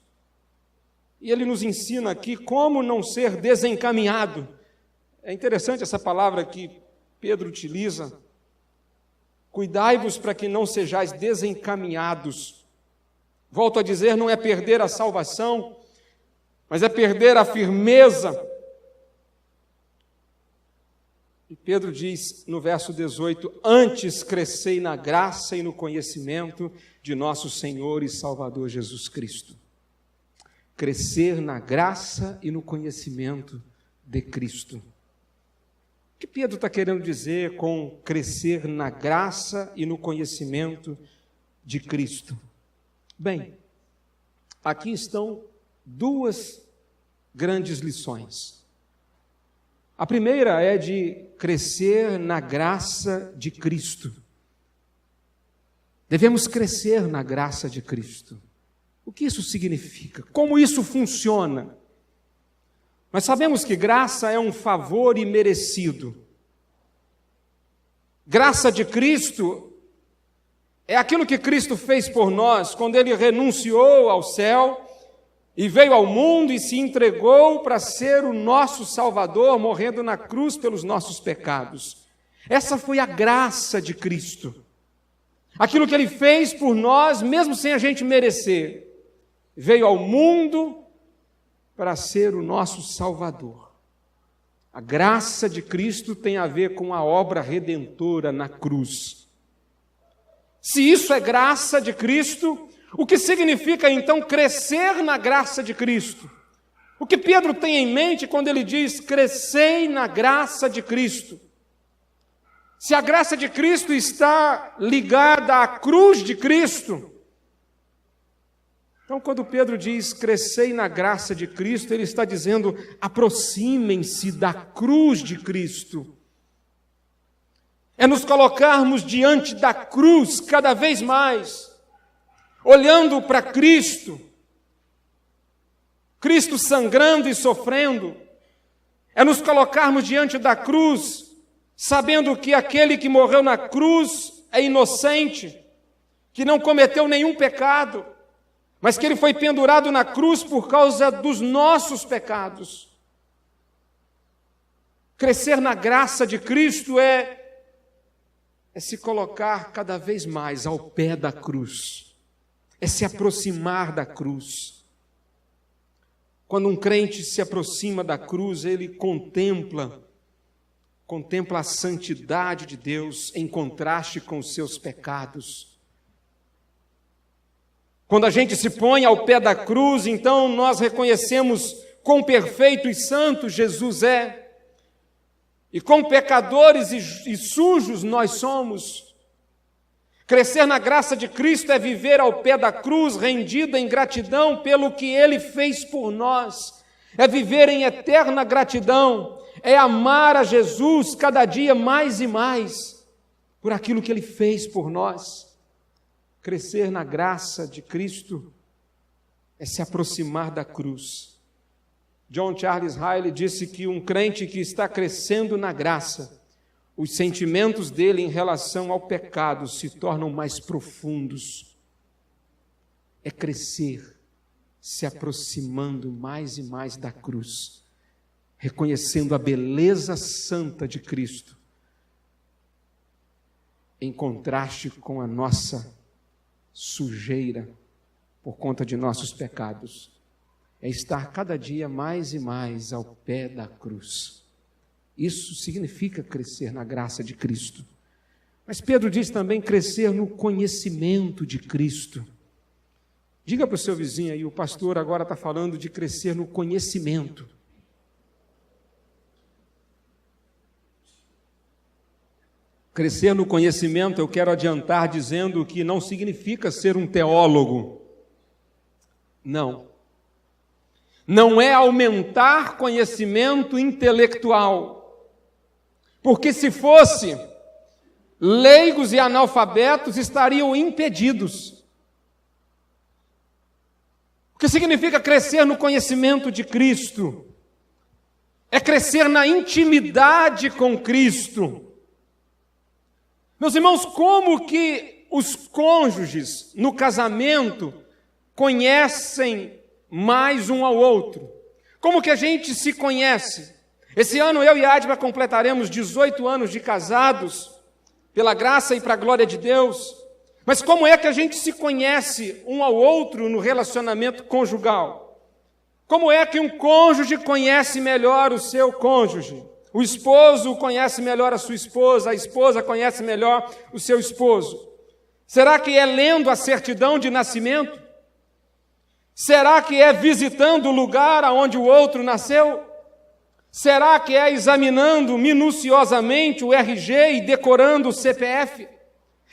E ele nos ensina aqui como não ser desencaminhado. É interessante essa palavra que Pedro utiliza. Cuidai-vos para que não sejais desencaminhados. Volto a dizer, não é perder a salvação, mas é perder a firmeza. E Pedro diz no verso 18, antes crescei na graça e no conhecimento de nosso Senhor e Salvador Jesus Cristo. Crescer na graça e no conhecimento de Cristo. O que Pedro está querendo dizer com crescer na graça e no conhecimento de Cristo? Bem, aqui estão duas grandes lições. A primeira é de crescer na graça de Cristo. Devemos crescer na graça de Cristo. O que isso significa? Como isso funciona? Nós sabemos que graça é um favor imerecido. Graça de Cristo é aquilo que Cristo fez por nós quando Ele renunciou ao céu e veio ao mundo e se entregou para ser o nosso Salvador, morrendo na cruz pelos nossos pecados. Essa foi a graça de Cristo. Aquilo que Ele fez por nós, mesmo sem a gente merecer. Veio ao mundo para ser o nosso Salvador. A graça de Cristo tem a ver com a obra redentora na cruz. Se isso é graça de Cristo, o que significa então crescer na graça de Cristo? O que Pedro tem em mente quando ele diz crescei na graça de Cristo? Se a graça de Cristo está ligada à cruz de Cristo, então, quando Pedro diz, crescei na graça de Cristo, ele está dizendo, aproximem-se da cruz de Cristo. É nos colocarmos diante da cruz cada vez mais, olhando para Cristo, Cristo sangrando e sofrendo. É nos colocarmos diante da cruz, sabendo que aquele que morreu na cruz é inocente, que não cometeu nenhum pecado, mas que Ele foi pendurado na cruz por causa dos nossos pecados. Crescer na graça de Cristo é se colocar cada vez mais ao pé da cruz, é se aproximar da cruz. Quando um crente se aproxima da cruz, ele contempla a santidade de Deus em contraste com os seus pecados. Quando a gente se põe ao pé da cruz, então nós reconhecemos quão perfeito e santo Jesus é, e quão pecadores e sujos nós somos. Crescer na graça de Cristo é viver ao pé da cruz, rendido em gratidão pelo que Ele fez por nós, é viver em eterna gratidão, é amar a Jesus cada dia mais e mais, por aquilo que Ele fez por nós. Crescer na graça de Cristo é se aproximar da cruz. John Charles Riley disse que um crente que está crescendo na graça, os sentimentos dele em relação ao pecado se tornam mais profundos. É crescer, se aproximando mais e mais da cruz, reconhecendo a beleza santa de Cristo, em contraste com a nossa sujeira por conta de nossos pecados. É estar cada dia mais e mais ao pé da cruz. Isso significa crescer na graça de Cristo. Mas Pedro diz também crescer no conhecimento de Cristo. Diga para o seu vizinho aí, o pastor agora está falando de crescer no conhecimento. Crescer no conhecimento, eu quero adiantar dizendo que não significa ser um teólogo. Não. Não é aumentar conhecimento intelectual. Porque se fosse, leigos e analfabetos estariam impedidos. O que significa crescer no conhecimento de Cristo? É crescer na intimidade com Cristo. Meus irmãos, como que os cônjuges no casamento conhecem mais um ao outro? Como que a gente se conhece? Esse ano eu e a Adma completaremos 18 anos de casados, pela graça e para a glória de Deus. Mas como é que a gente se conhece um ao outro no relacionamento conjugal? Como é que um cônjuge conhece melhor o seu cônjuge? O esposo conhece melhor a sua esposa, a esposa conhece melhor o seu esposo. Será que é lendo a certidão de nascimento? Será que é visitando o lugar onde o outro nasceu? Será que é examinando minuciosamente o RG e decorando o CPF?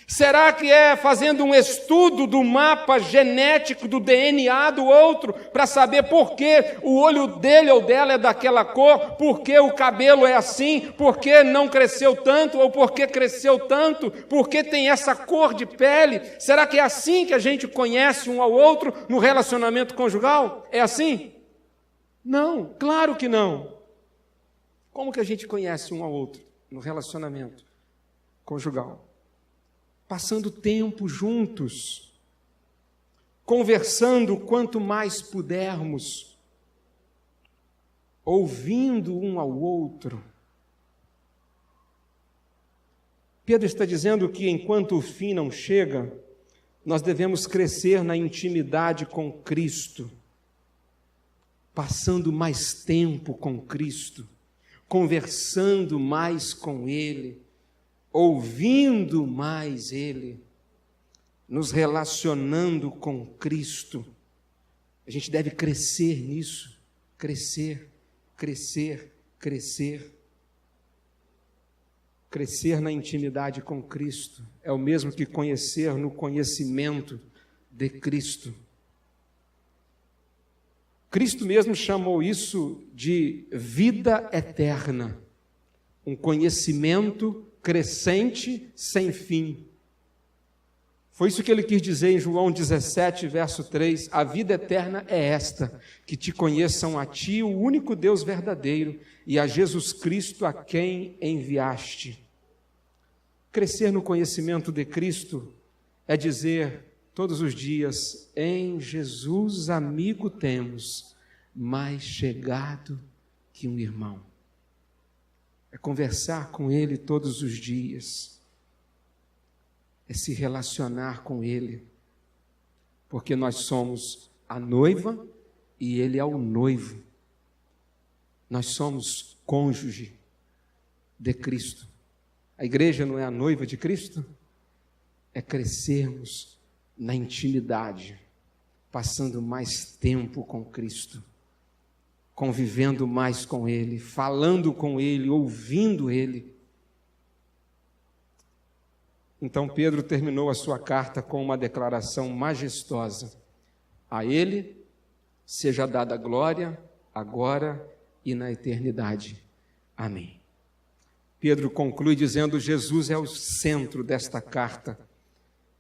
Será que é fazendo um estudo do mapa genético do DNA do outro para saber por que o olho dele ou dela é daquela cor, por que o cabelo é assim, por que não cresceu tanto ou por que cresceu tanto, por que tem essa cor de pele? Será que é assim que a gente conhece um ao outro no relacionamento conjugal? É assim? Não, claro que não. Como que a gente conhece um ao outro no relacionamento conjugal? Passando tempo juntos, conversando quanto mais pudermos, ouvindo um ao outro. Pedro está dizendo que enquanto o fim não chega, nós devemos crescer na intimidade com Cristo, passando mais tempo com Cristo, conversando mais com Ele, ouvindo mais Ele, nos relacionando com Cristo. A gente deve crescer nisso, crescer, crescer, crescer. Crescer na intimidade com Cristo é o mesmo que conhecer no conhecimento de Cristo. Cristo mesmo chamou isso de vida eterna, um conhecimento crescente sem fim. Foi isso que ele quis dizer em João 17, verso 3, a vida eterna é esta, que te conheçam a ti, o único Deus verdadeiro, e a Jesus Cristo a quem enviaste. Crescer no conhecimento de Cristo é dizer todos os dias, em Jesus amigo temos, mais chegado que um irmão. É conversar com Ele todos os dias, é se relacionar com Ele, porque nós somos a noiva e Ele é o noivo. Nós somos cônjuge de Cristo. A igreja não é a noiva de Cristo? É crescermos na intimidade, passando mais tempo com Cristo, convivendo mais com Ele, falando com Ele, ouvindo Ele. Então Pedro terminou a sua carta com uma declaração majestosa. A Ele seja dada a glória, agora e na eternidade. Amém. Pedro conclui dizendo: Jesus é o centro desta carta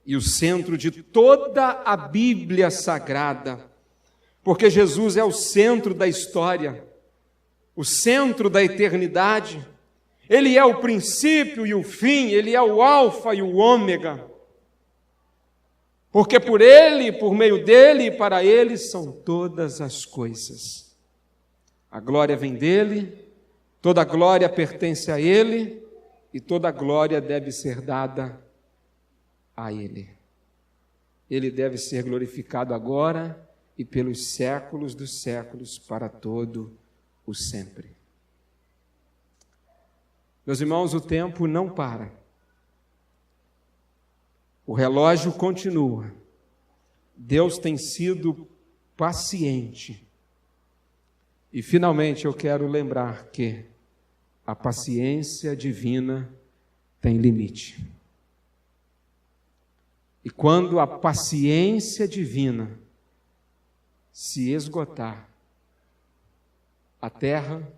e o centro de toda a Bíblia Sagrada, porque Jesus é o centro da história, o centro da eternidade. Ele é o princípio e o fim, Ele é o alfa e o ômega. Porque por Ele, por meio dEle e para Ele são todas as coisas. A glória vem dEle, toda a glória pertence a Ele e toda a glória deve ser dada a Ele. Ele deve ser glorificado agora e pelos séculos dos séculos, para todo o sempre. Meus irmãos, o tempo não para. O relógio continua. Deus tem sido paciente. E finalmente eu quero lembrar que a paciência divina tem limite. E quando a paciência divina se esgotar, a terra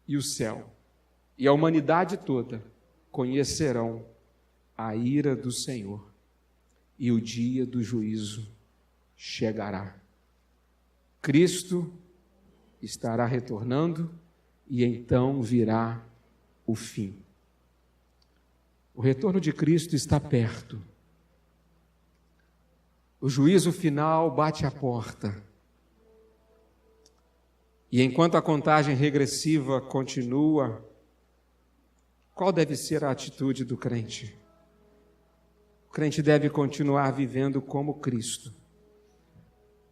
e o céu e a humanidade toda conhecerão a ira do Senhor, e o dia do juízo chegará. Cristo estará retornando, e então virá o fim. O retorno de Cristo está perto. O juízo final bate à porta. E enquanto a contagem regressiva continua, qual deve ser a atitude do crente? O crente deve continuar vivendo como Cristo.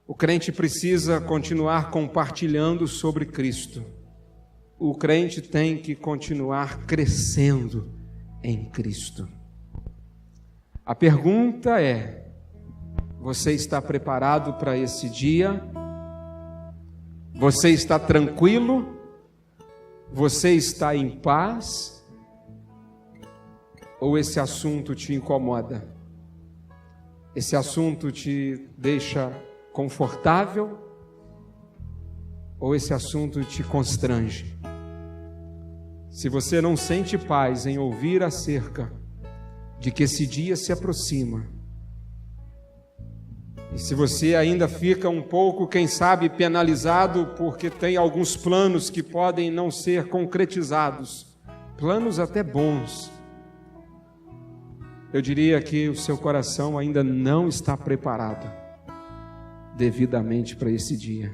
O crente precisa continuar compartilhando sobre Cristo. O crente tem que continuar crescendo em Cristo. A pergunta é: você está preparado para esse dia? Você está tranquilo? Você está em paz? Ou esse assunto te incomoda? Esse assunto te deixa confortável? Ou esse assunto te constrange? Se você não sente paz em ouvir acerca de que esse dia se aproxima, e se você ainda fica um pouco, quem sabe, penalizado porque tem alguns planos que podem não ser concretizados, planos até bons, eu diria que o seu coração ainda não está preparado devidamente para esse dia.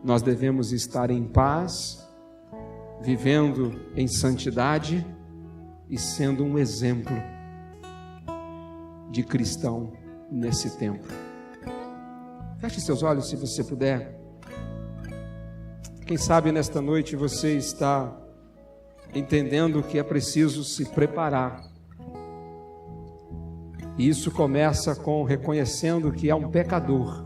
Nós devemos estar em paz, vivendo em santidade e sendo um exemplo de cristão nesse tempo. Feche seus olhos se você puder. Quem sabe nesta noite você está entendendo que é preciso se preparar. E isso começa com reconhecendo que é um pecador,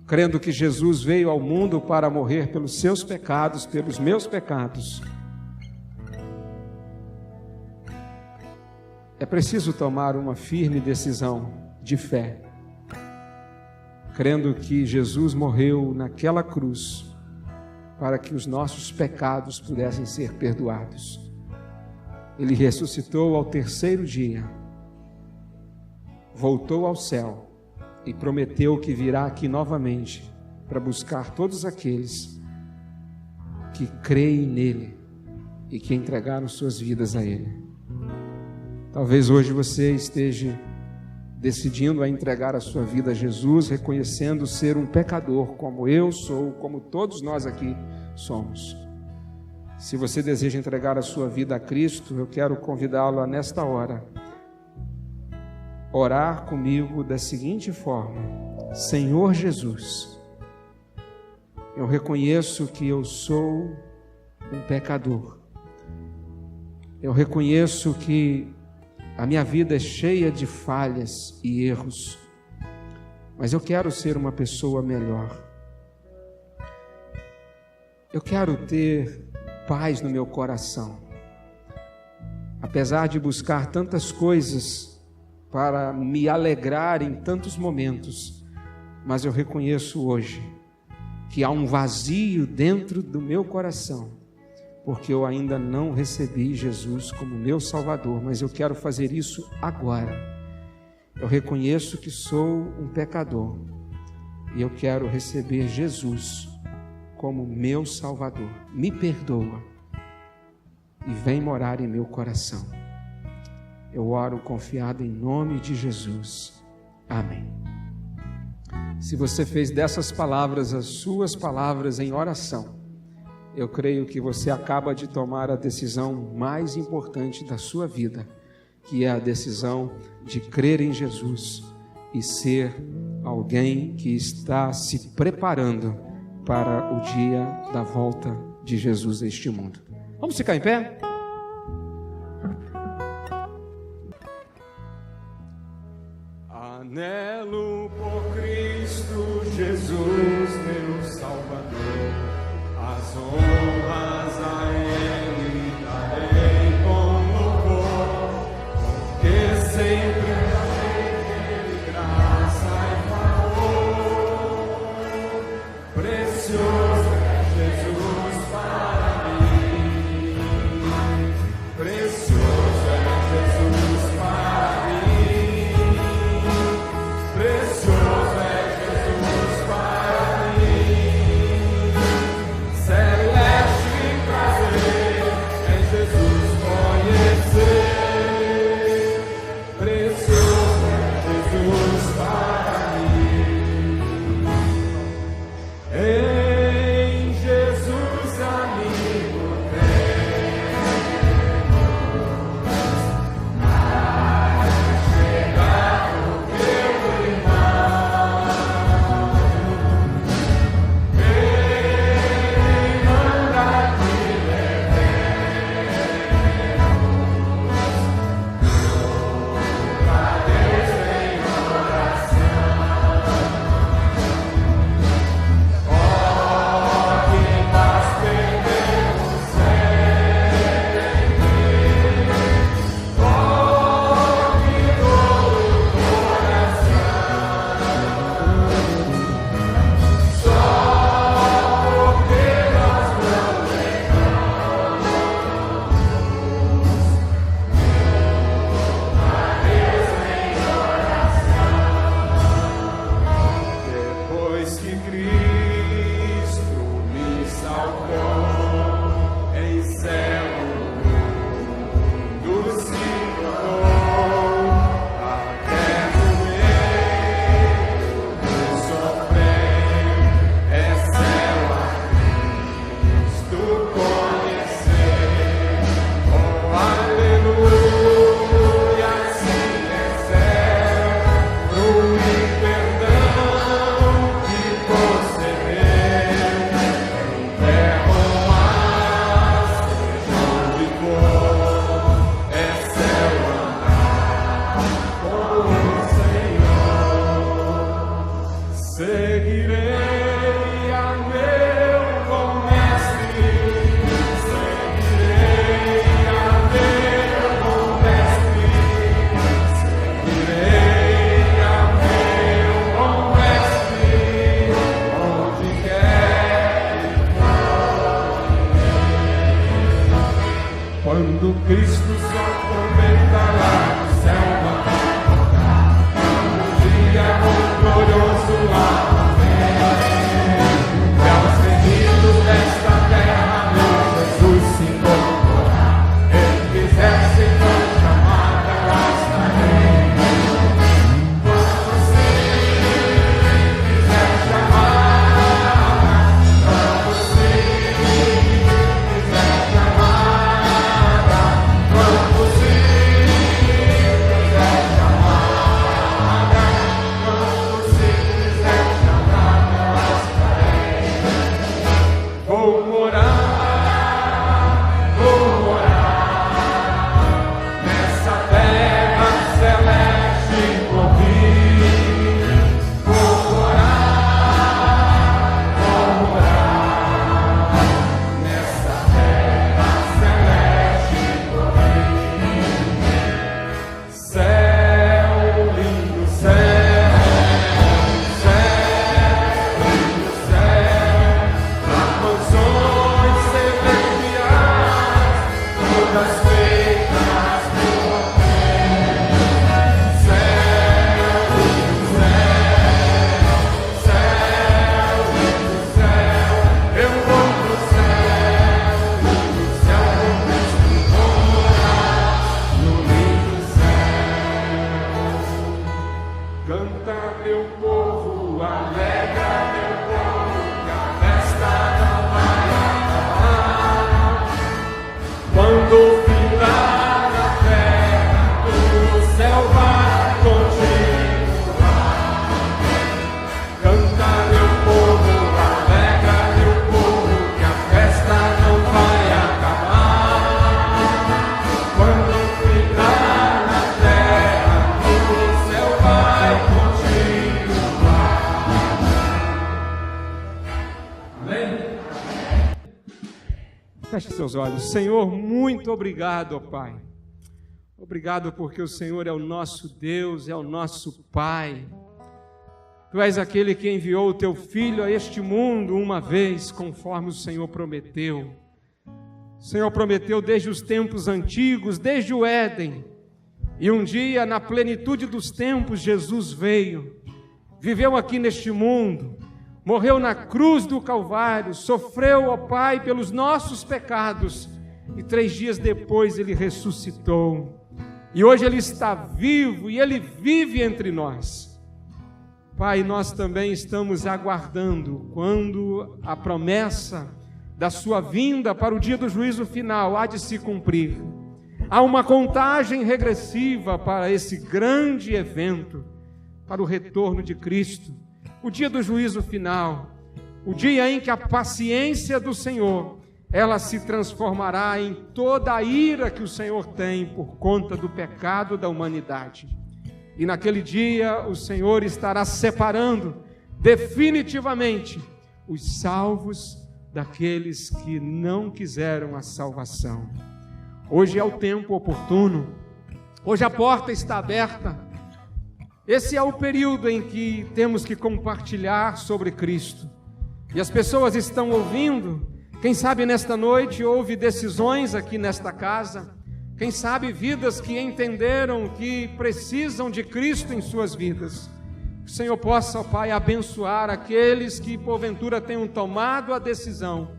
crendo que Jesus veio ao mundo para morrer pelos seus pecados, pelos meus pecados. É preciso tomar uma firme decisão de fé, crendo que Jesus morreu naquela cruz para que os nossos pecados pudessem ser perdoados. Ele ressuscitou ao terceiro dia, voltou ao céu e prometeu que virá aqui novamente para buscar todos aqueles que creem nele e que entregaram suas vidas a ele. Talvez hoje você esteja decidindo a entregar a sua vida a Jesus, reconhecendo ser um pecador, como eu sou, como todos nós aqui somos. Se você deseja entregar a sua vida a Cristo, eu quero convidá-lo a, nesta hora, orar comigo da seguinte forma: Senhor Jesus, eu reconheço que eu sou um pecador. Eu reconheço que a minha vida é cheia de falhas e erros, mas eu quero ser uma pessoa melhor. Eu quero ter paz no meu coração. Apesar de buscar tantas coisas para me alegrar em tantos momentos, mas eu reconheço hoje que há um vazio dentro do meu coração, porque eu ainda não recebi Jesus como meu Salvador, mas eu quero fazer isso agora. Eu reconheço que sou um pecador e eu quero receber Jesus como meu Salvador. Me perdoa e vem morar em meu coração. Eu oro confiado em nome de Jesus. Amém. Se você fez dessas palavras as suas palavras em oração, eu creio que você acaba de tomar a decisão mais importante da sua vida, que é a decisão de crer em Jesus e ser alguém que está se preparando para o dia da volta de Jesus a este mundo. Vamos ficar em pé? Anelo por Cristo Jesus, meu Salvador, as honras a Ele darei com louvor, porque sempre achei dele graça e favor. Precioso é Jesus para mim, precioso é Jesus para mim, precioso é Jesus para mim, celeste prazer em Jesus conhecer, precioso é Jesus para mim, em Jesus amigo chegar o meu irmão, Ele manda que pra Deus em oração. Ó, que faz perder o ó, que dor o coração, só porque nós não levamos a Deus em oração. Depois que Cristo me salvou, em céu do se tornou, até no meio do sofrer, é céu a Cristo conhecer. Oh, aleluia, assim é céu, fruir perdão que conceder, em terra ou mar, seja onde for, é céu andar com o Senhor. Seguirei a meu bom mestre, seguirei a meu bom mestre, seguirei a meu bom mestre, onde quer que for. Quando Cristo só comenta lá no céu, quando o dia glorioso lá vem, e aos perdidos desta terra meu Jesus se incorporar, ele quiser ser tão chamada, lá estarei. Quando você quiser chamar, quando você quiser chamar, quando você Feche seus olhos. Senhor, muito obrigado, ó Pai. Obrigado porque o Senhor é o nosso Deus, é o nosso Pai. Tu és aquele que enviou o teu Filho a este mundo uma vez, conforme o Senhor prometeu. O Senhor prometeu desde os tempos antigos, desde o Éden. E um dia, na plenitude dos tempos, Jesus veio, viveu aqui neste mundo, morreu na cruz do Calvário, sofreu, ó Pai, pelos nossos pecados, e 3 dias depois Ele ressuscitou. E hoje Ele está vivo e Ele vive entre nós. Pai, nós também estamos aguardando quando a promessa da sua vinda para o dia do juízo final há de se cumprir. Há uma contagem regressiva para esse grande evento, para o retorno de Cristo, o dia do juízo final, o dia em que a paciência do Senhor, ela se transformará em toda a ira que o Senhor tem por conta do pecado da humanidade. E naquele dia o Senhor estará separando definitivamente os salvos daqueles que não quiseram a salvação. Hoje é o tempo oportuno, hoje a porta está aberta. Esse é o período em que temos que compartilhar sobre Cristo. E as pessoas estão ouvindo. Quem sabe nesta noite houve decisões aqui nesta casa. Quem sabe vidas que entenderam que precisam de Cristo em suas vidas. Que o Senhor possa, ó Pai, abençoar aqueles que porventura tenham tomado a decisão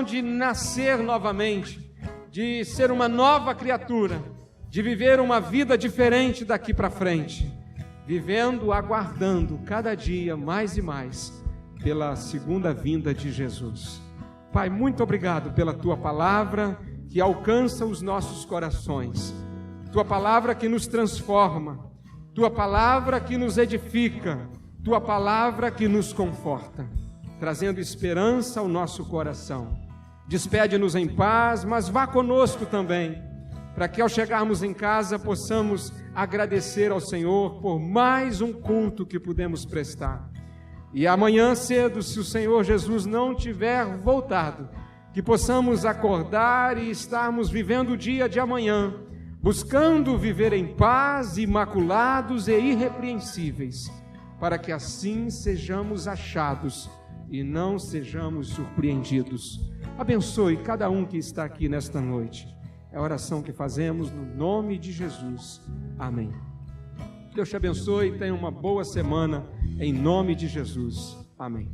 de nascer novamente, de ser uma nova criatura, de viver uma vida diferente daqui para frente, vivendo, aguardando cada dia mais e mais pela segunda vinda de Jesus. Pai, muito obrigado pela Tua palavra que alcança os nossos corações, Tua palavra que nos transforma, Tua palavra que nos edifica, Tua palavra que nos conforta, trazendo esperança ao nosso coração. Despede-nos em paz, mas vá conosco também, para que ao chegarmos em casa possamos agradecer ao Senhor por mais um culto que pudemos prestar. E amanhã cedo, se o Senhor Jesus não tiver voltado, que possamos acordar e estarmos vivendo o dia de amanhã, buscando viver em paz, imaculados e irrepreensíveis, para que assim sejamos achados e não sejamos surpreendidos. Abençoe cada um que está aqui nesta noite. É a oração que fazemos no nome de Jesus. Amém. Deus te abençoe e tenha uma boa semana em nome de Jesus. Amém.